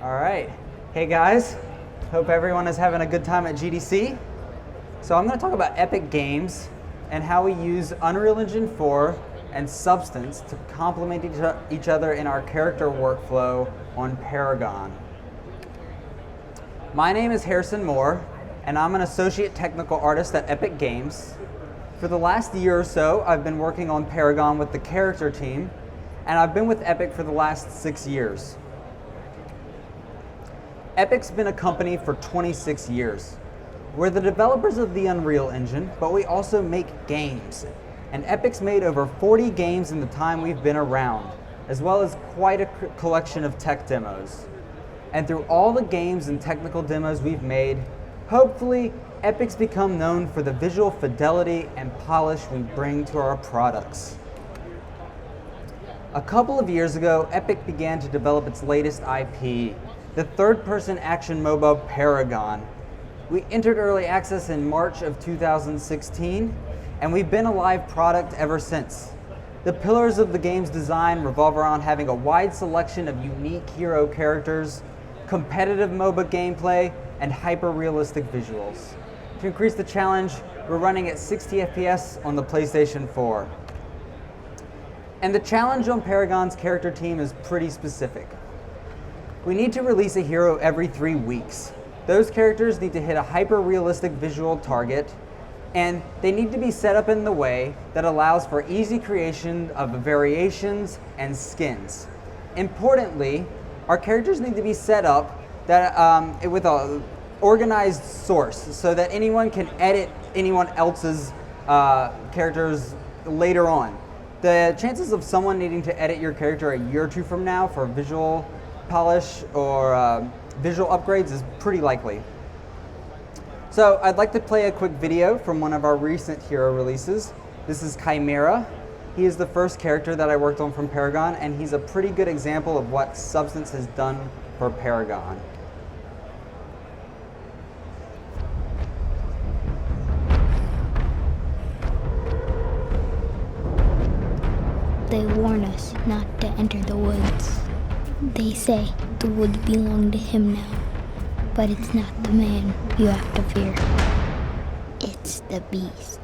All right. Hey guys, hope everyone is having a good time at GDC. So I'm going to talk about Epic Games and how we use Unreal Engine 4 and Substance to complement each other in our character workflow on Paragon. My name is Harrison Moore, and I'm an associate technical artist at Epic Games. For the last year or so, I've been working on Paragon with the character team, and I've been with Epic for the last 6 years. Epic's been a company for 26 years. We're the developers of the Unreal Engine, but we also make games. And Epic's made over 40 games in the time we've been around, as well as quite a collection of tech demos. And through all the games and technical demos we've made, hopefully, Epic's become known for the visual fidelity and polish we bring to our products. A couple of years ago, Epic began to develop its latest IP, the third-person action MOBA Paragon. We entered early access in March of 2016, and we've been a live product ever since. The pillars of the game's design revolve around having a wide selection of unique hero characters, competitive MOBA gameplay, and hyper-realistic visuals. To increase the challenge, we're running at 60 FPS on the PlayStation 4. And the challenge on Paragon's character team is pretty specific. We need to release a hero every 3 weeks. Those characters need to hit a hyper-realistic visual target, and they need to be set up in the way that allows for easy creation of variations and skins. Importantly, our characters need to be set up that with an organized source so that anyone can edit anyone else's characters later on. The chances of someone needing to edit your character a year or two from now for visual polish or visual upgrades is pretty likely. So I'd like to play a quick video from one of our recent hero releases. This is Chimera. He is the first character that I worked on from Paragon, and he's a pretty good example of what Substance has done for Paragon. They warn us not to enter the woods. They say the woods belong to him now, but it's not the man you have to fear. It's the beast.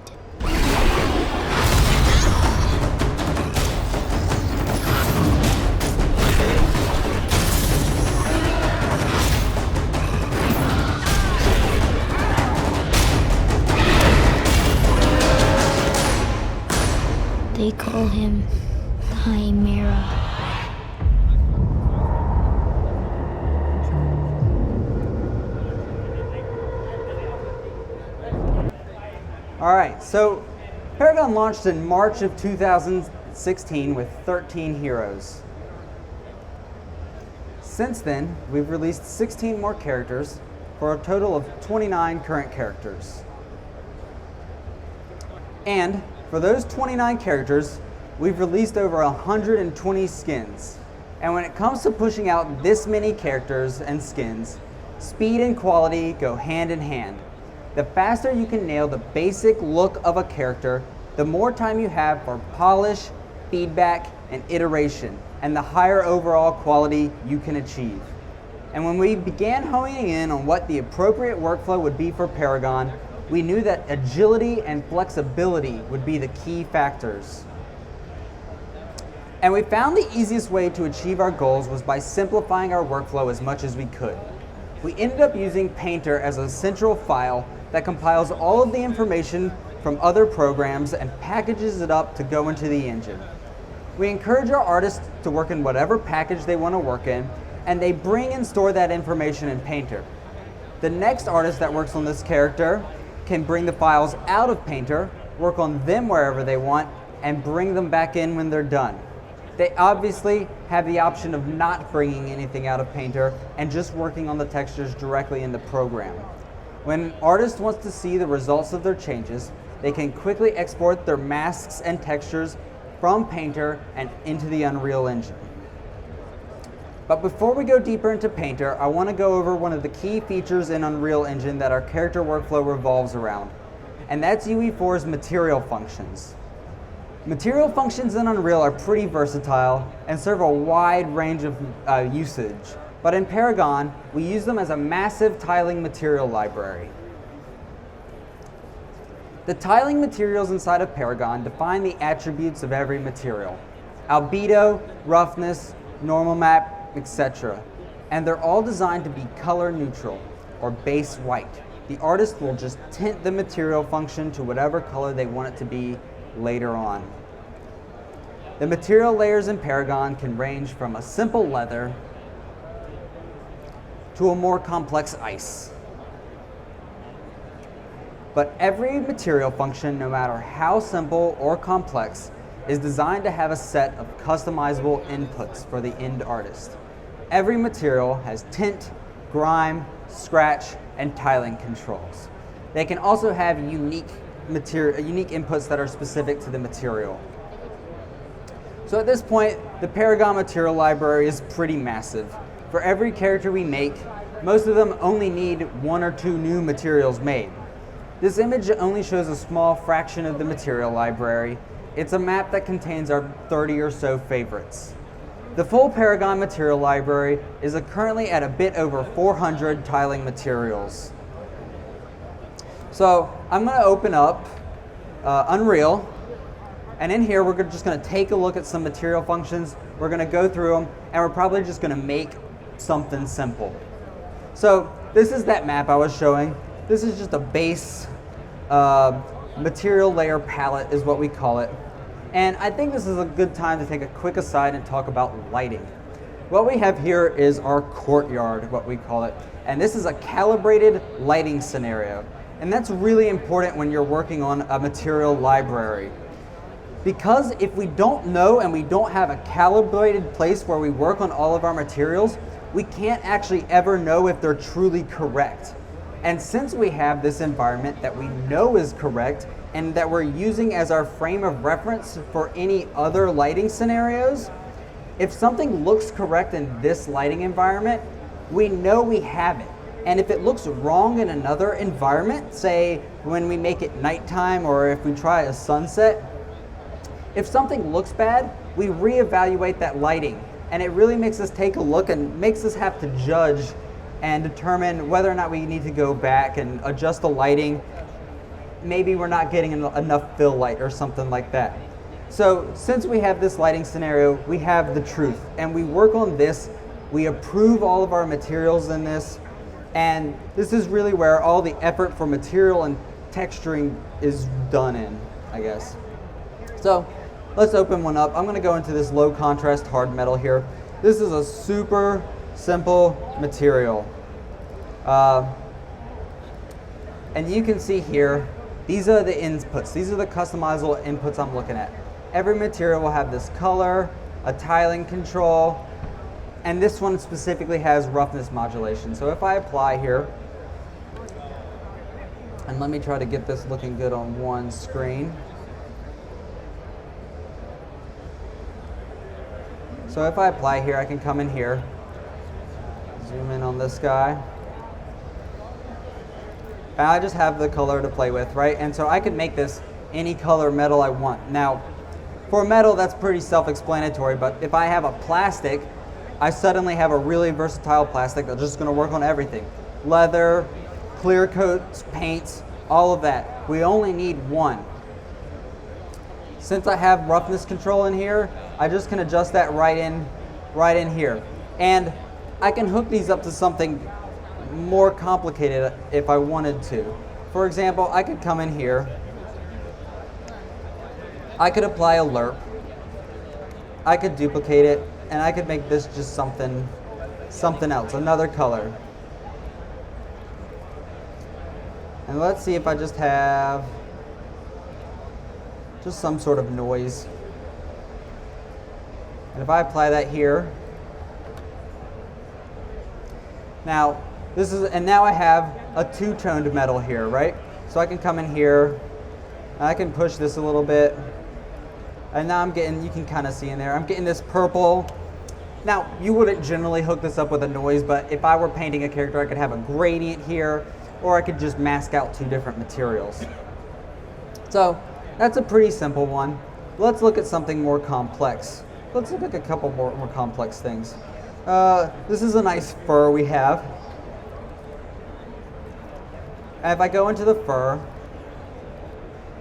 They call him Chimera. All right, so Paragon launched in March of 2016 with 13 heroes. Since then, we've released 16 more characters for a total of 29 current characters. And for those 29 characters, we've released over 120 skins. And when it comes to pushing out this many characters and skins, speed and quality go hand in hand. The faster you can nail the basic look of a character, the more time you have for polish, feedback, and iteration, and the higher overall quality you can achieve. And when we began honing in on what the appropriate workflow would be for Paragon, we knew that agility and flexibility would be the key factors. And we found the easiest way to achieve our goals was by simplifying our workflow as much as we could. We ended up using Painter as a central file that compiles all of the information from other programs and packages it up to go into the engine. We encourage our artists to work in whatever package they want to work in, and they bring and store that information in Painter. The next artist that works on this character can bring the files out of Painter, work on them wherever they want, and bring them back in when they're done. They obviously have the option of not bringing anything out of Painter and just working on the textures directly in the program. When an artist wants to see the results of their changes, they can quickly export their masks and textures from Painter and into the Unreal Engine. But before we go deeper into Painter, I want to go over one of the key features in Unreal Engine that our character workflow revolves around, and that's UE4's material functions. Material functions in Unreal are pretty versatile and serve a wide range of usage, But in Paragon, we use them as a massive tiling material library. The tiling materials inside of Paragon define the attributes of every material: albedo, roughness, normal map, etc. And they're all designed to be color neutral, or base white. The artist will just tint the material function to whatever color they want it to be later on. The material layers in Paragon can range from a simple leather to a more complex ice. But every material function, no matter how simple or complex, is designed to have a set of customizable inputs for the end artist. Every material has tint, grime, scratch, and tiling controls. They can also have unique inputs that are specific to the material. So at this point, the Paragon material library is pretty massive. For every character we make, most of them only need 1 or 2 new materials made. This image only shows a small fraction of the material library. It's a map that contains our 30 or so favorites. The full Paragon material library is currently at a bit over 400 tiling materials. So I'm going to open up Unreal, and in here we're just going to take a look at some material functions. We're going to go through them, and we're probably just going to make something simple. So this is that map I was showing. This is just a base material layer palette is what we call it. And I think this is a good time to take a quick aside and talk about lighting. What we have here is our courtyard, what we call it. And this is a calibrated lighting scenario. And that's really important when you're working on a material library. Because if we don't know and we don't have a calibrated place where we work on all of our materials, we can't actually ever know if they're truly correct. And since we have this environment that we know is correct and that we're using as our frame of reference for any other lighting scenarios, if something looks correct in this lighting environment, we know we have it. And if it looks wrong in another environment, say when we make it nighttime or if we try a sunset, if something looks bad, we reevaluate that lighting. And it really makes us take a look and makes us have to judge and determine whether or not we need to go back and adjust the lighting. Maybe we're not getting enough fill light or something like that. So since we have this lighting scenario, we have the truth, and we work on this. We approve all of our materials in this, and this is really where all the effort for material and texturing is done in, I guess. So let's open one up. I'm going to go into this low contrast hard metal here. This is a super simple material. And you can see here, these are the inputs. These are the customizable inputs I'm looking at. Every material will have this color, a tiling control, and this one specifically has roughness modulation. So if I apply here, and let me try to get this looking good on one screen. So if I apply here, I can come in here, zoom in on this guy, and I just have the color to play with, right? And so I can make this any color metal I want. Now, for metal, that's pretty self-explanatory, but if I have a plastic, I suddenly have a really versatile plastic that's just gonna work on everything. Leather, clear coats, paints, all of that. We only need one. Since I have roughness control in here, I just can adjust that right in here. And I can hook these up to something more complicated if I wanted to. For example, I could come in here, I could apply a lerp, I could duplicate it, and I could make this just something else, another color. And let's see if I just have just some sort of noise. And if I apply that here, now I have a two-toned metal here, right? So I can come in here, and I can push this a little bit, and now I'm getting, you can kind of see in there, I'm getting this purple. Now, you wouldn't generally hook this up with a noise, but if I were painting a character, I could have a gradient here, or I could just mask out two different materials. So that's a pretty simple one. Let's look at something more complex. Let's look at a couple more complex things. This is a nice fur we have. And if I go into the fur,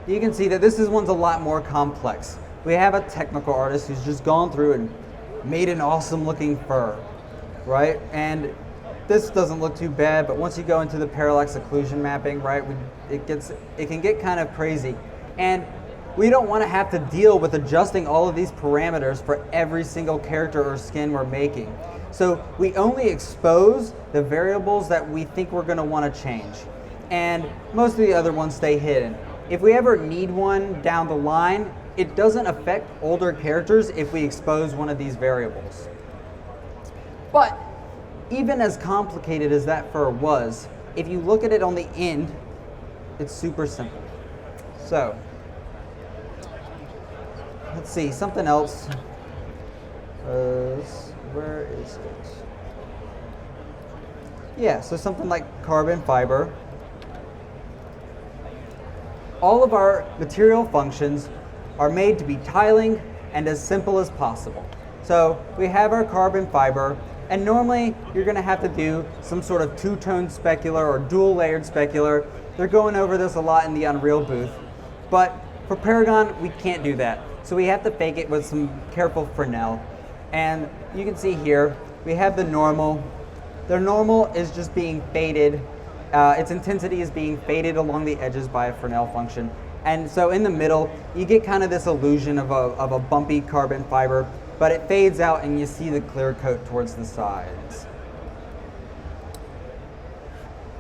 you can see that this one's a lot more complex. We have a technical artist who's just gone through and made an awesome looking fur, right? And this doesn't look too bad, but once you go into the parallax occlusion mapping, right, it can get kind of crazy. And we don't want to have to deal with adjusting all of these parameters for every single character or skin we're making. So we only expose the variables that we think we're going to want to change. And most of the other ones stay hidden. If we ever need one down the line, it doesn't affect older characters if we expose one of these variables. But even as complicated as that fur was, if you look at it on the end, it's super simple. So, let's see, something else. Where is it? Yeah, so something like carbon fiber. All of our material functions are made to be tiling and as simple as possible. So we have our carbon fiber, and normally you're going to have to do some sort of two-tone specular or dual-layered specular. They're going over this a lot in the Unreal booth. But for Paragon, we can't do that. So we have to fake it with some careful Fresnel. And you can see here, we have the normal. The normal is just being faded. Its intensity is being faded along the edges by a Fresnel function. And so in the middle, you get kind of this illusion of a bumpy carbon fiber, but it fades out and you see the clear coat towards the sides.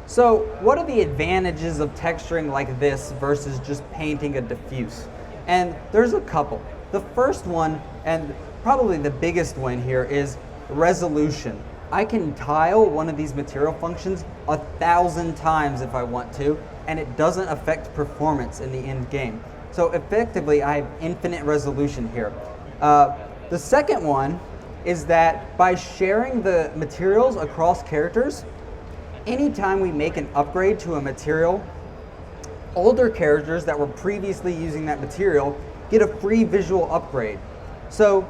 So what are the advantages of texturing like this versus just painting a diffuse? And there's a couple. The first one, and probably the biggest one here, is resolution. I can tile one of these material functions 1,000 times if I want to, and it doesn't affect performance in the end game. So effectively, I have infinite resolution here. The second one is that by sharing the materials across characters, anytime we make an upgrade to a material, older characters that were previously using that material get a free visual upgrade. So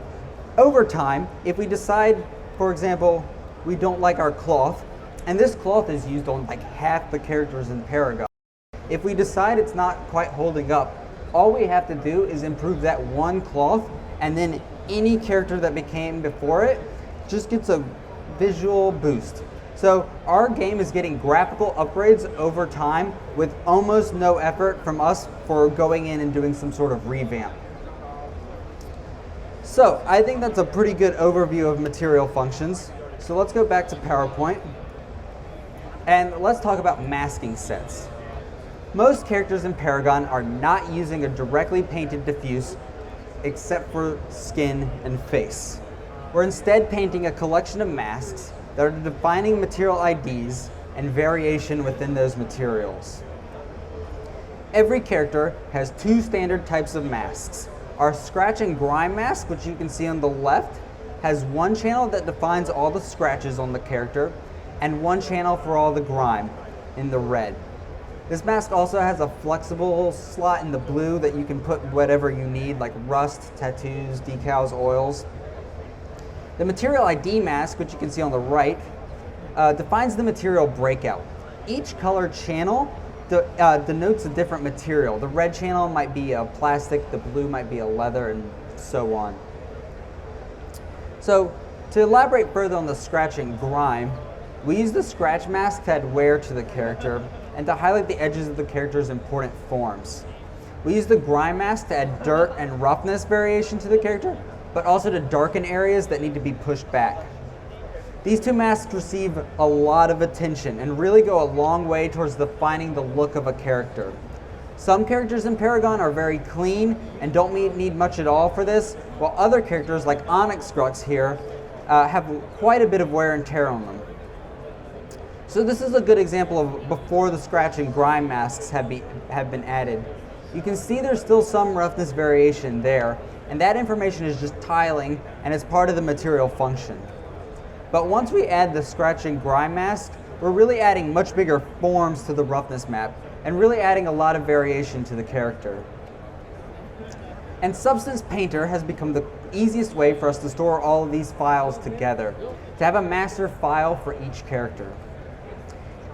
over time, if we decide, for example, we don't like our cloth, and this cloth is used on like half the characters in Paragon. If we decide it's not quite holding up, all we have to do is improve that one cloth, and then any character that became before it just gets a visual boost. So our game is getting graphical upgrades over time with almost no effort from us for going in and doing some sort of revamp. So I think that's a pretty good overview of material functions. So let's go back to PowerPoint and let's talk about masking sets. Most characters in Paragon are not using a directly painted diffuse except for skin and face. We're instead painting a collection of masks that are defining material IDs and variation within those materials. Every character has two standard types of masks. Our scratch and grime mask, which you can see on the left, has one channel that defines all the scratches on the character and one channel for all the grime in the red. This mask also has a flexible slot in the blue that you can put whatever you need, like rust, tattoos, decals, oils. The material ID mask, which you can see on the right, defines the material breakout. Each color channel denotes a different material. The red channel might be a plastic, the blue might be a leather, and so on. So to elaborate further on the scratch and grime, we use the scratch mask to add wear to the character and to highlight the edges of the character's important forms. We use the grime mask to add dirt and roughness variation to the character, but also to darken areas that need to be pushed back. These two masks receive a lot of attention and really go a long way towards defining the look of a character. Some characters in Paragon are very clean and don't need much at all for this, while other characters like Onyx Scrux here have quite a bit of wear and tear on them. So this is a good example of before the scratch and grime masks have been added. You can see there's still some roughness variation there, and that information is just tiling and it's part of the material function. But once we add the scratch and grime mask, we're really adding much bigger forms to the roughness map and really adding a lot of variation to the character. And Substance Painter has become the easiest way for us to store all of these files together, to have a master file for each character.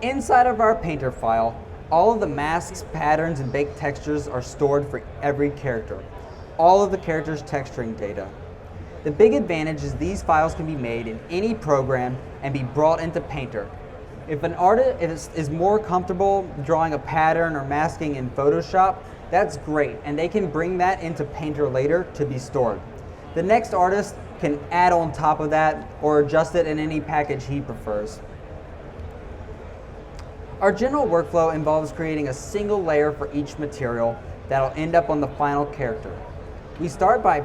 Inside of our Painter file, all of the masks, patterns, and baked textures are stored for every character, all of the characters' texturing data. The big advantage is these files can be made in any program and be brought into Painter. If an artist is more comfortable drawing a pattern or masking in Photoshop, that's great, and they can bring that into Painter later to be stored. The next artist can add on top of that or adjust it in any package he prefers. Our general workflow involves creating a single layer for each material that'll end up on the final character. We start by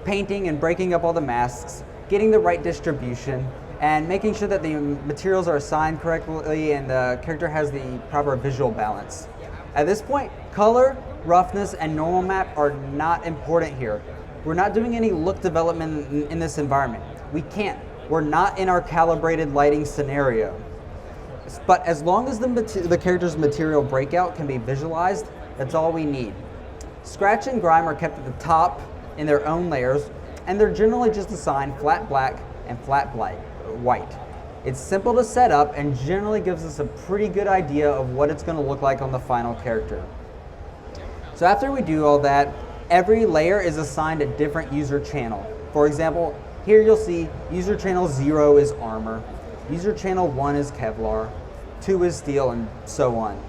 painting and breaking up all the masks, getting the right distribution, and making sure that the materials are assigned correctly and the character has the proper visual balance. At this point, color, roughness, and normal map are not important here. We're not doing any look development in this environment. We can't. We're not in our calibrated lighting scenario. But as long as the character's material breakout can be visualized, that's all we need. Scratch and grime are kept at the top in their own layers, and they're generally just assigned flat black and flat white. It's simple to set up and generally gives us a pretty good idea of what it's going to look like on the final character. So after we do all that, every layer is assigned a different user channel. For example, here you'll see user channel 0 is armor, user channel 1 is Kevlar, 2 is steel, and so on.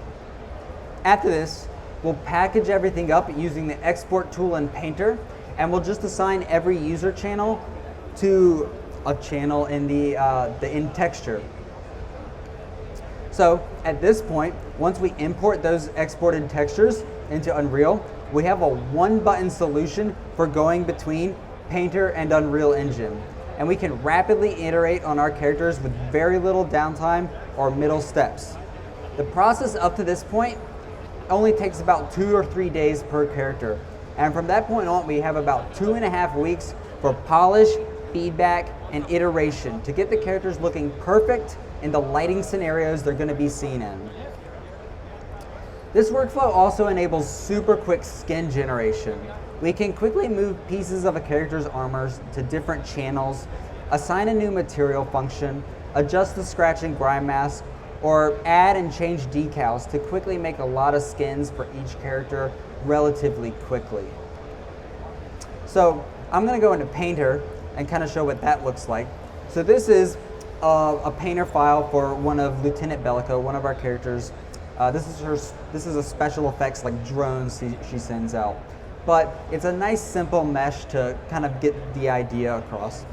After this, we'll package everything up using the export tool in Painter, and we'll just assign every user channel to a channel in in texture. So at this point, once we import those exported textures into Unreal, we have a one-button solution for going between Painter and Unreal Engine. And we can rapidly iterate on our characters with very little downtime or middle steps. The process up to this point only takes about 2 or 3 days per character. And from that point on, we have about 2.5 weeks for polish, feedback, and iteration to get the characters looking perfect in the lighting scenarios they're going to be seen in. This workflow also enables super quick skin generation. We can quickly move pieces of a character's armors to different channels, assign a new material function, adjust the scratch and grime mask, or add and change decals to quickly make a lot of skins for each character relatively quickly. So I'm going to go into Painter and kind of show what that looks like. So this is a Painter file for one of Lieutenant Bellico, one of our characters. This is a special effects like drones she sends out. But it's a nice simple mesh to kind of get the idea across.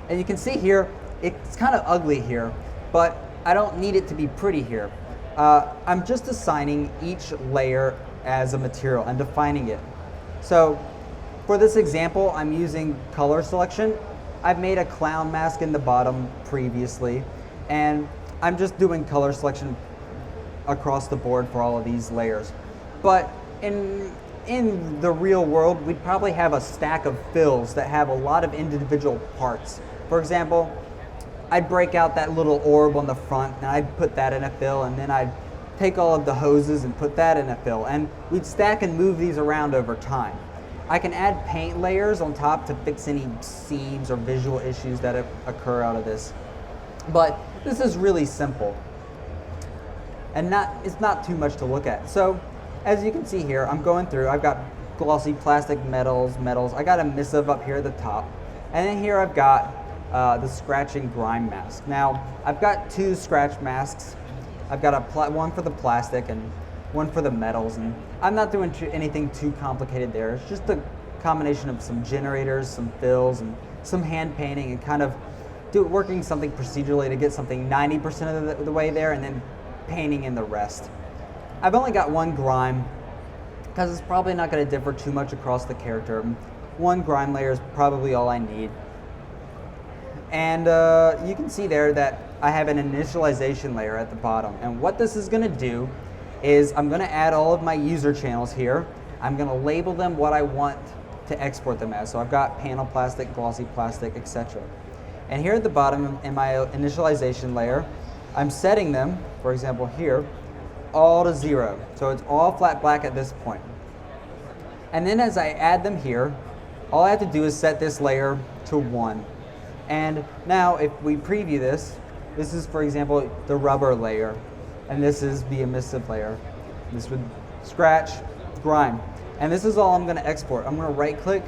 And you can see here, it's kind of ugly here, but I don't need it to be pretty here. I'm just assigning each layer as a material and defining it. So for this example, I'm using color selection. I've made a clown mask in the bottom previously, and I'm just doing color selection across the board for all of these layers. But in the real world, we'd probably have a stack of fills that have a lot of individual parts. For example, I'd break out that little orb on the front and I'd put that in a fill, and then I'd take all of the hoses and put that in a fill, and we'd stack and move these around over time. I can add paint layers on top to fix any seams or visual issues that occur out of this. But this is really simple, and it's not too much to look at. So as you can see here, I'm going through, I've got glossy plastic metals. I got a missive up here at the top. And then here I've got the scratch and grime mask. Now, I've got 2 scratch masks. I've got one for the plastic and one for the metals. And I'm not doing anything too complicated there. It's just a combination of some generators, some fills, and some hand painting, and kind of working something procedurally to get something 90% of the way there, and then painting in the rest. I've only got 1 grime because it's probably not going to differ too much across the character. 1 grime layer is probably all I need. And you can see there that I have an initialization layer at the bottom. And what this is going to do is I'm going to add all of my user channels here. I'm going to label them what I want to export them as. So I've got panel plastic, glossy plastic, etc. And here at the bottom in my initialization layer, I'm setting them, for example here, all to 0. So it's all flat black at this point. And then as I add them here, all I have to do is set this layer to 1. And now if we preview this, this is, for example, the rubber layer, and this is the emissive layer. This would scratch, grime. And this is all I'm gonna export. I'm gonna right click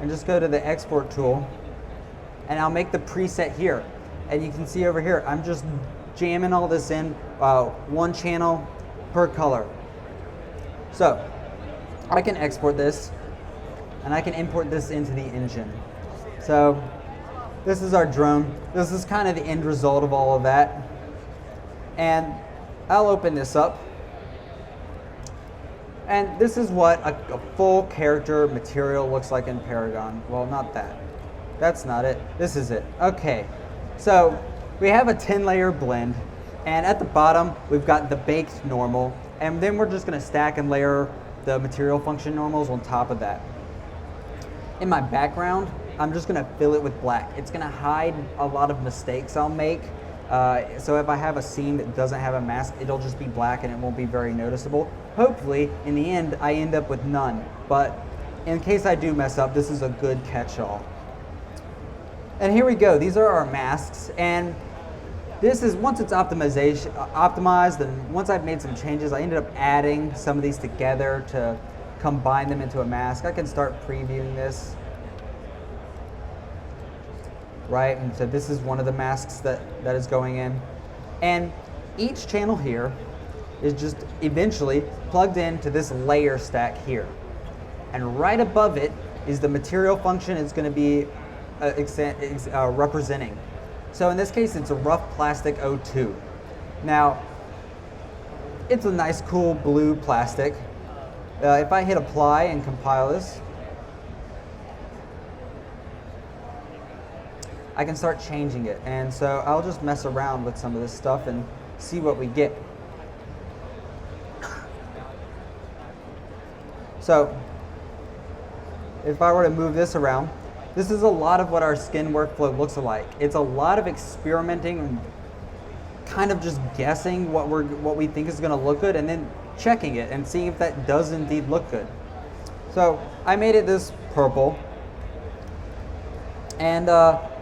and just go to the export tool, and I'll make the preset here. And you can see over here, I'm just jamming all this in, one channel per color. So I can export this, and I can import this into the engine. So this is our drone. This is kind of the end result of all of that. And I'll open this up. And this is what a full character material looks like in Paragon. Well, not that. That's not it. This is it. Okay. So we have a 10-layer blend. And at the bottom, we've got the baked normal. And then we're just going to stack and layer the material function normals on top of that. In my background, I'm just going to fill it with black. It's going to hide a lot of mistakes I'll make. So if I have a scene that doesn't have a mask, it'll just be black and it won't be very noticeable. Hopefully, in the end, I end up with none. But in case I do mess up, this is a good catch-all. And here we go. These are our masks. And this is, once it's optimized, and once I've made some changes, I ended up adding some of these together to combine them into a mask. I can start previewing this. Right, and so this is one of the masks that is going in. And each channel here is just eventually plugged into this layer stack here. And right above it is the material function it's going to be representing. So in this case, it's a rough plastic O2. Now, it's a nice, cool blue plastic. If I hit apply and compile this, I can start changing it. And so I'll just mess around with some of this stuff and see what we get. So if I were to move this around, this is a lot of what our skin workflow looks like. It's a lot of experimenting and kind of just guessing what we think is gonna look good and then checking it and seeing if that does indeed look good. So I made it this purple. And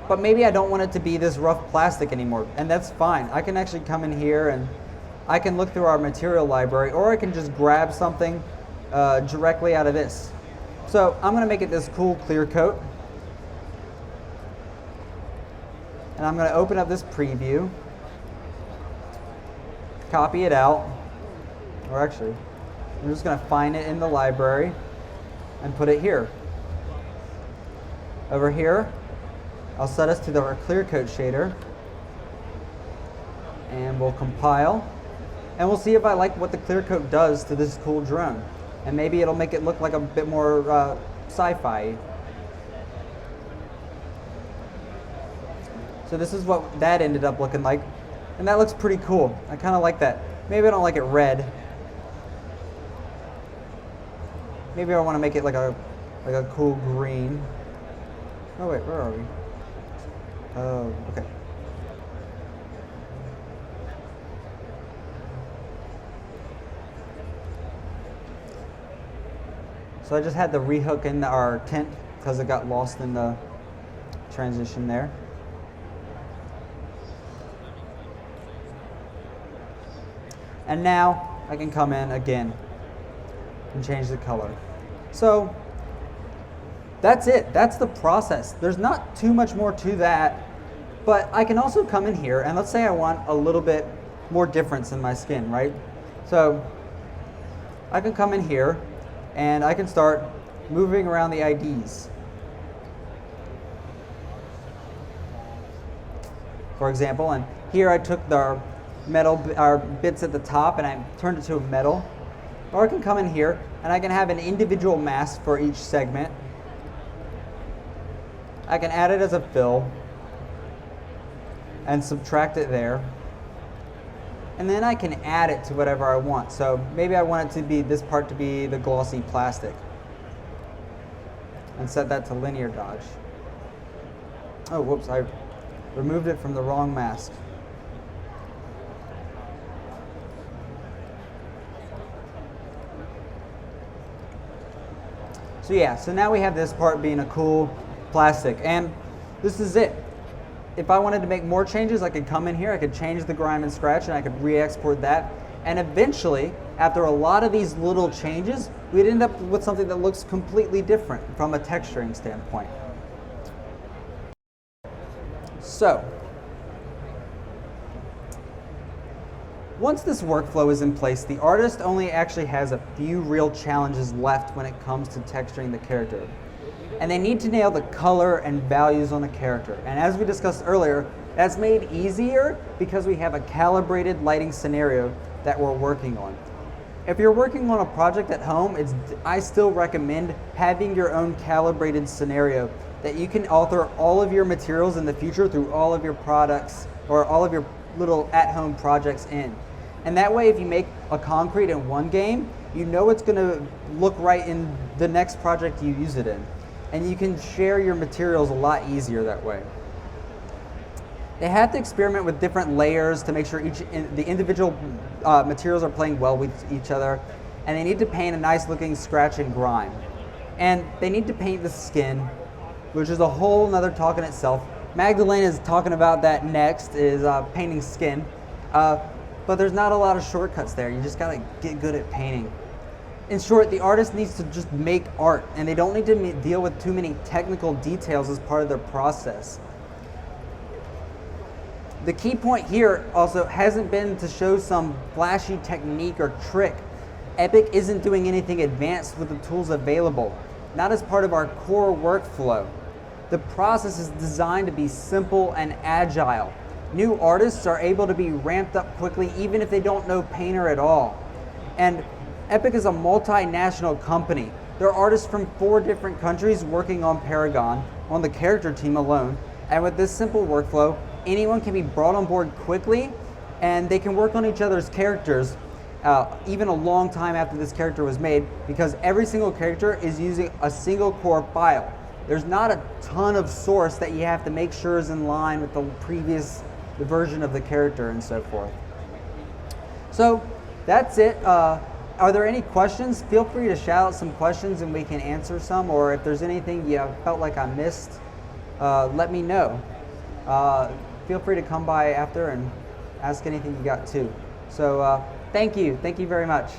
but maybe I don't want it to be this rough plastic anymore, and that's fine. I can actually come in here and I can look through our material library, or I can just grab something directly out of this. So I'm gonna make it this cool clear coat. And I'm gonna open up this preview, copy it out, or actually, I'm just gonna find it in the library and put it here. Over here, I'll set us to our clear coat shader, and we'll compile, and we'll see if I like what the clear coat does to this cool drone. And maybe it'll make it look like a bit more sci-fi. So this is what that ended up looking like, and that looks pretty cool. I kind of like that. Maybe I don't like it red. Maybe I want to make it like a cool green. Oh wait, where are we? Oh, okay. So I just had to rehook in our tint because it got lost in the transition there. And now I can come in again and change the color. So that's it. That's the process. There's not too much more to that, but I can also come in here and let's say I want a little bit more difference in my skin, right? So I can come in here and I can start moving around the IDs. For example, and here I took the metal, our bits at the top, and I turned it to a metal. Or I can come in here and I can have an individual mask for each segment. I can add it as a fill and subtract it there. And then I can add it to whatever I want. So maybe I want it to be, this part to be the glossy plastic. And set that to linear dodge. Oh, whoops, I removed it from the wrong mask. So yeah, so now we have this part being a cool plastic, and this is it. If I wanted to make more changes, I could come in here, I could change the grime and scratch, and I could re-export that. And eventually, after a lot of these little changes, we'd end up with something that looks completely different from a texturing standpoint. So, once this workflow is in place, the artist only actually has a few real challenges left when it comes to texturing the character. And they need to nail the color and values on the character. And as we discussed earlier, that's made easier because we have a calibrated lighting scenario that we're working on. If you're working on a project at home, I still recommend having your own calibrated scenario that you can alter all of your materials in the future through all of your products or all of your little at-home projects in. And that way, if you make a concrete in one game, you know it's going to look right in the next project you use it in. And you can share your materials a lot easier that way. They have to experiment with different layers to make sure the individual materials are playing well with each other. And they need to paint a nice looking scratch and grime. And they need to paint the skin, which is a whole nother talk in itself. Magdalena is talking about that next, is painting skin. But there's not a lot of shortcuts there. You just gotta get good at painting. In short, the artist needs to just make art, and they don't need to deal with too many technical details as part of their process. The key point here also hasn't been to show some flashy technique or trick. Epic isn't doing anything advanced with the tools available, not as part of our core workflow. The process is designed to be simple and agile. New artists are able to be ramped up quickly even if they don't know Painter at all. And Epic is a multinational company. There are artists from 4 different countries working on Paragon, on the character team alone. And with this simple workflow, anyone can be brought on board quickly, and they can work on each other's characters even a long time after this character was made, because every single character is using a single core file. There's not a ton of source that you have to make sure is in line with the previous version of the character and so forth. So that's it. Are there any questions? Feel free to shout out some questions and we can answer some, or if there's anything you felt like I missed, let me know. Feel free to come by after and ask anything you got too. So thank you very much.